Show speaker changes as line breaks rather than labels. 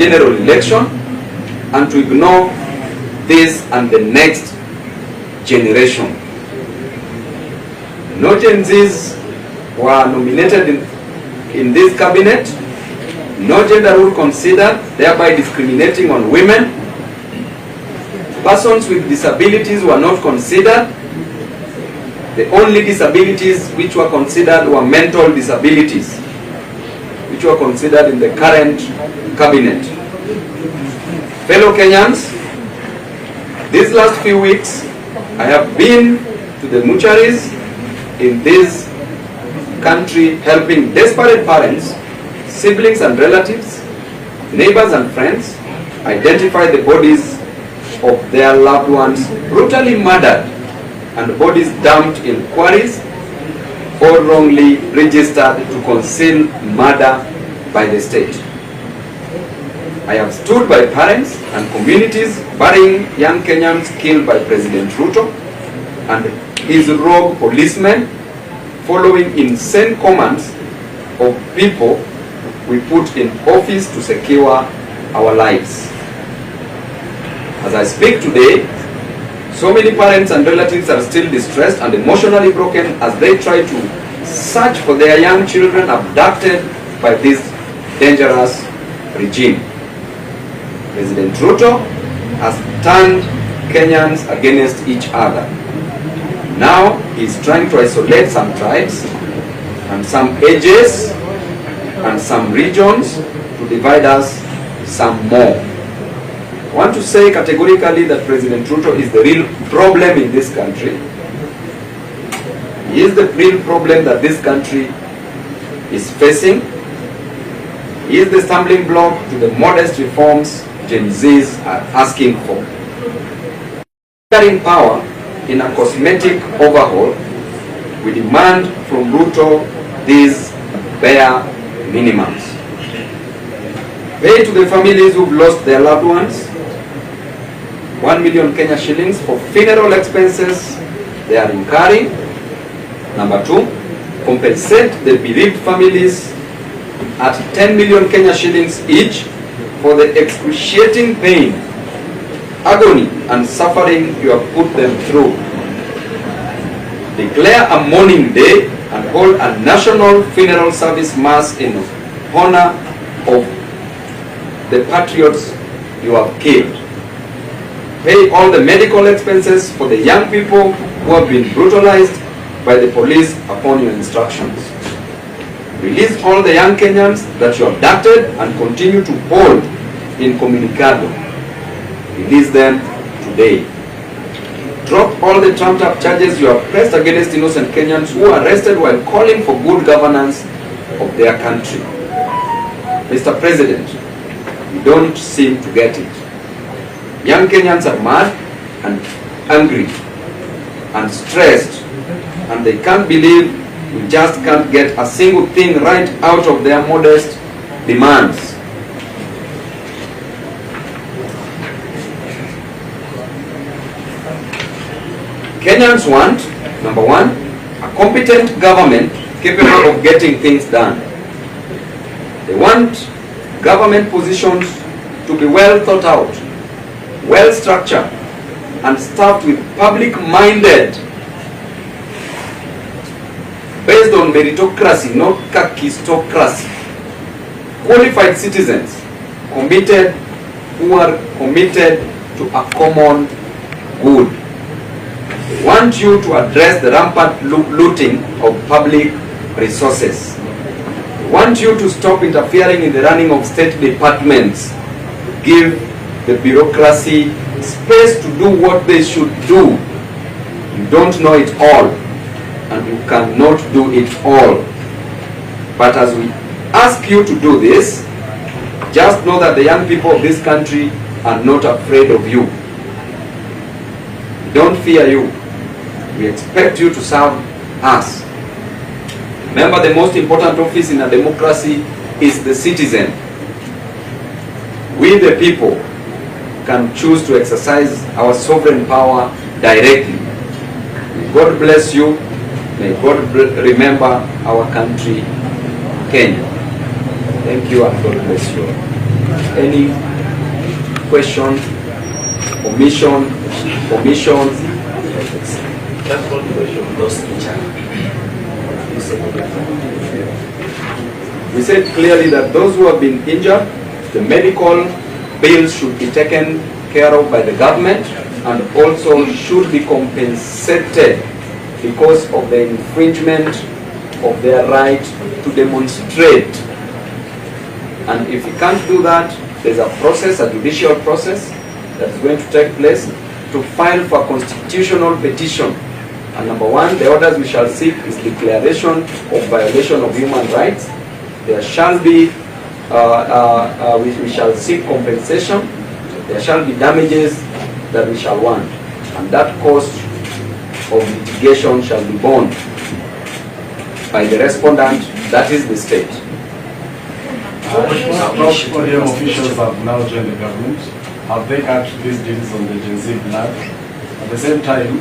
general election and to ignore this and the next generation. No Gen Zs were nominated in this cabinet, no gender rule considered, thereby discriminating on women. Persons with disabilities were not considered. The only disabilities which were considered were mental disabilities, which were considered in the current cabinet. Fellow Kenyans, these last few weeks, I have been to the mortuaries in this country helping desperate parents, siblings and relatives, neighbors and friends identify the bodies of their loved ones brutally murdered and bodies dumped in quarries or wrongly registered to conceal murder by the state. I have stood by parents and communities burying young Kenyans killed by President Ruto and his rogue policemen following insane commands of people we put in office to secure our lives. As I speak today, so many parents and relatives are still distressed and emotionally broken as they try to search for their young children abducted by this dangerous regime. President Ruto has turned Kenyans against each other. Now he is trying to isolate some tribes and some ages and some regions to divide us some more. I want to say categorically that President Ruto is the real problem in this country. He is the real problem that this country is facing. He is the stumbling block to the modest reforms Gen Zs are asking for. Entering power in a cosmetic overhaul, we demand from Ruto these bare minimums. Pay to the families who've lost their loved ones 1 million Kenya shillings for funeral expenses they are incurring. Number 2, compensate the bereaved families at 10 million Kenya shillings each for the excruciating pain, agony and suffering you have put them through. Declare a mourning day and hold a national funeral service mass in honor of the patriots you have killed. Pay all the medical expenses for the young people who have been brutalized by the police upon your instructions. Release all the young Kenyans that you abducted and continue to hold incommunicado. Release them today. Drop all the trumped up charges you have pressed against innocent Kenyans who are arrested while calling for good governance of their country. Mr. President, you don't seem to get it. Young Kenyans are mad and angry and stressed, and they can't believe we just can't get a single thing right out of their modest demands. Kenyans want, number 1, a competent government capable of getting things done. They want government positions to be well thought out, well structured, and staffed with public-minded, based on meritocracy, not kakistocracy, qualified citizens committed, who are committed to a common good. We want you to address the rampant looting of public resources. We want you to stop interfering in the running of state departments. Give the bureaucracy space to do what they should do. You don't know it all, and you cannot do it all. But as we ask you to do this, just know that the young people of this country are not afraid of you. We don't fear you. We expect you to serve us. Remember, the most important office in a democracy is the citizen. We, the people, can choose to exercise our sovereign power directly. May God bless you. May God remember our country, Kenya. Thank you and God bless you. any question, omission.
That's one question. Lost each other.
We said clearly that those who have been injured, the medical bills should be taken care of by the government and also should be compensated because of the infringement of their right to demonstrate. And if we can't do that, there's a process, a judicial process that is going to take place to file for constitutional petition. And number one, the orders we shall seek is declaration of violation of human rights. There shall be, we shall seek compensation. There shall be damages that we shall want. And that cost of litigation shall be borne by the respondent, that is the state.
ODM officials have now joined the government. Have they cut these deals on the Gen Z blood? At the same time,